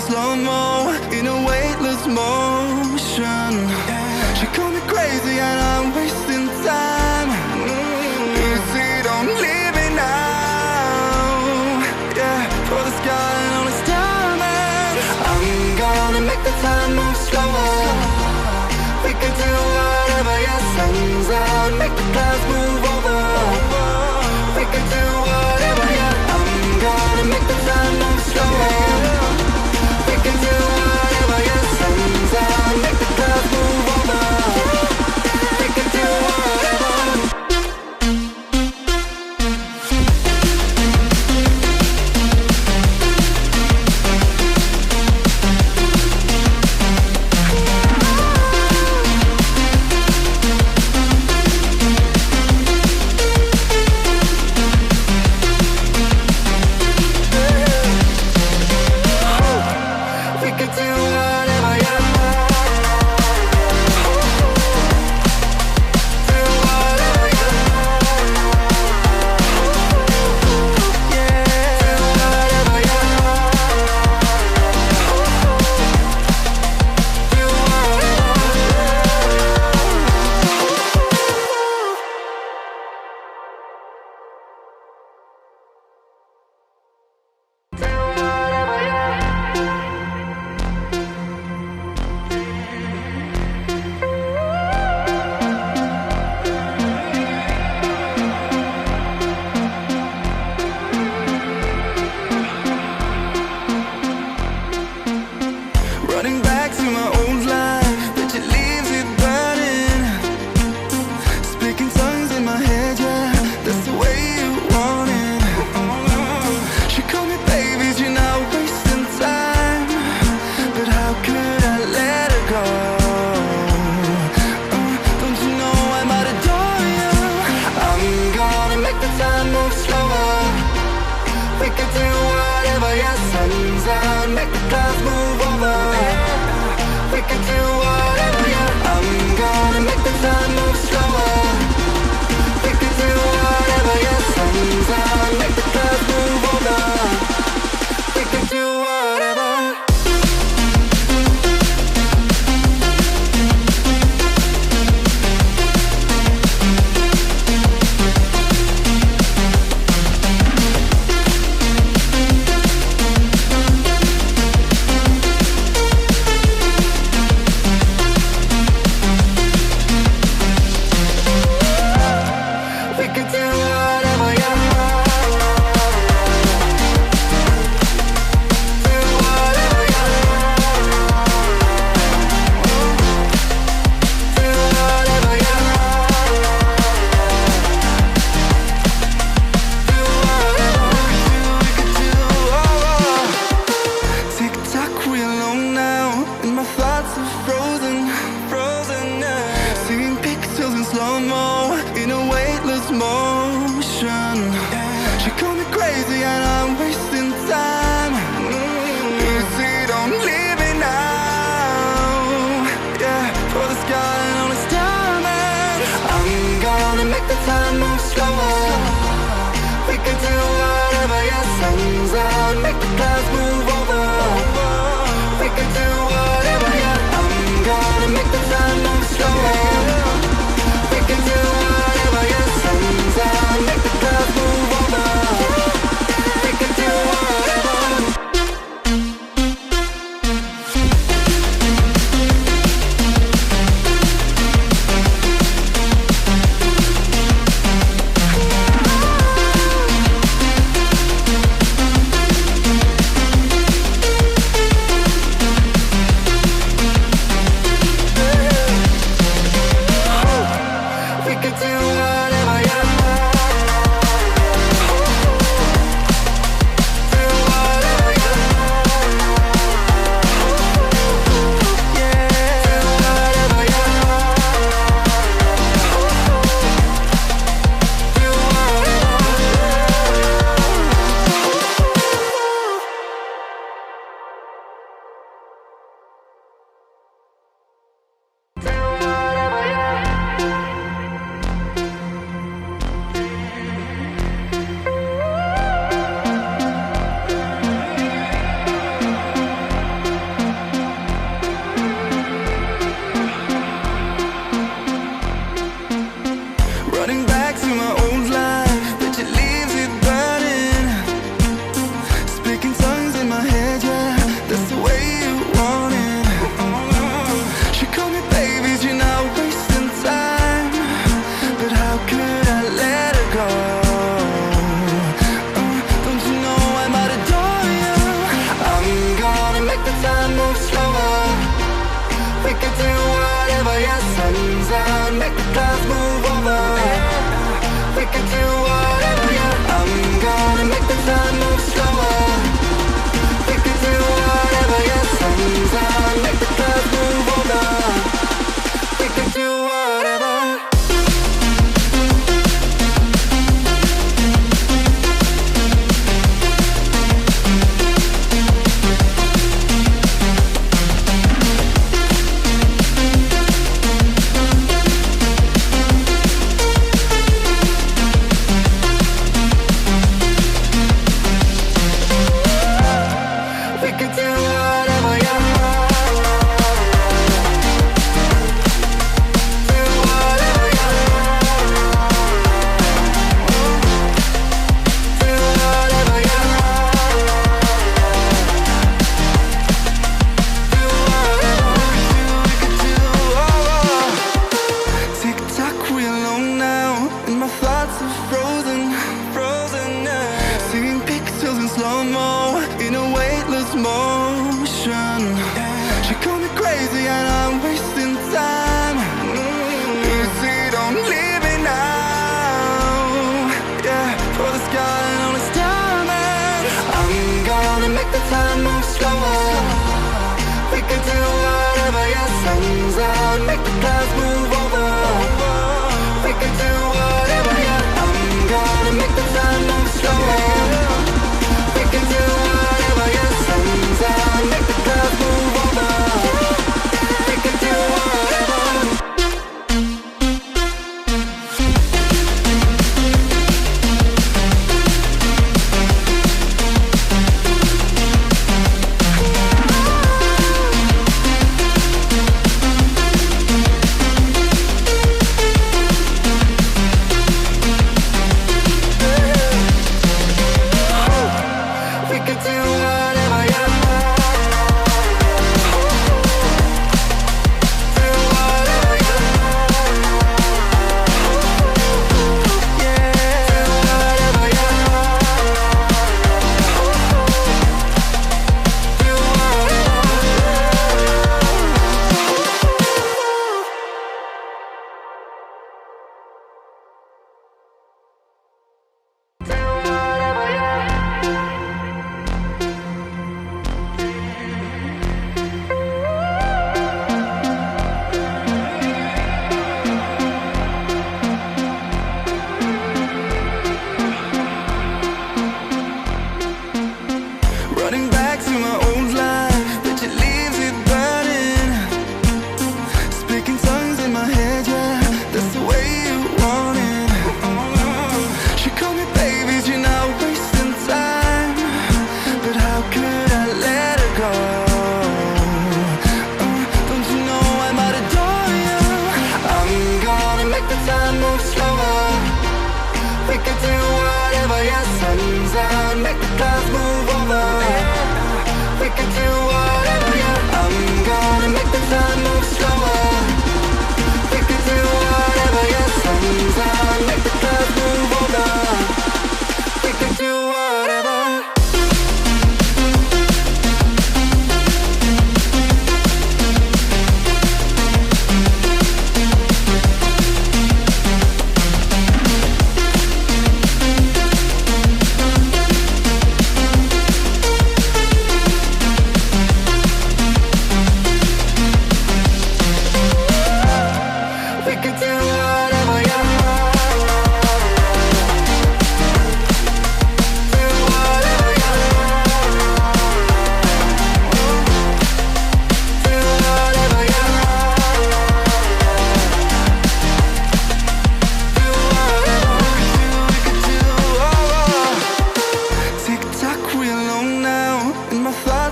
slow-mo in a weightless motion. She called me crazy and I'm wasting time. Easy, don't leave me now. Yeah, for the sky and all its diamonds. I'm gonna make the time move slower. We can do whatever, yeah, sun's out, make the clouds move over. We can do whatever, yeah. I'm gonna make the time move slower. We can do whatever, yeah, sun's out, make the clouds move over. We can do whatever. Running back to my old life, but it leaves it burning. Speaking tongues in my head, yeah, that's the way you want it. She called me baby, you're not wasting time. But how could I let her go? Don't you know I might adore you? I'm gonna make the time move slower. We can do whatever, yeah, sun's out, make the clouds move over. We can do whatever, yeah. I'm gonna make the time move slower. We can do whatever, yeah, sun's out, make the clouds move over. We can do whatever.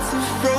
hearts are frozen.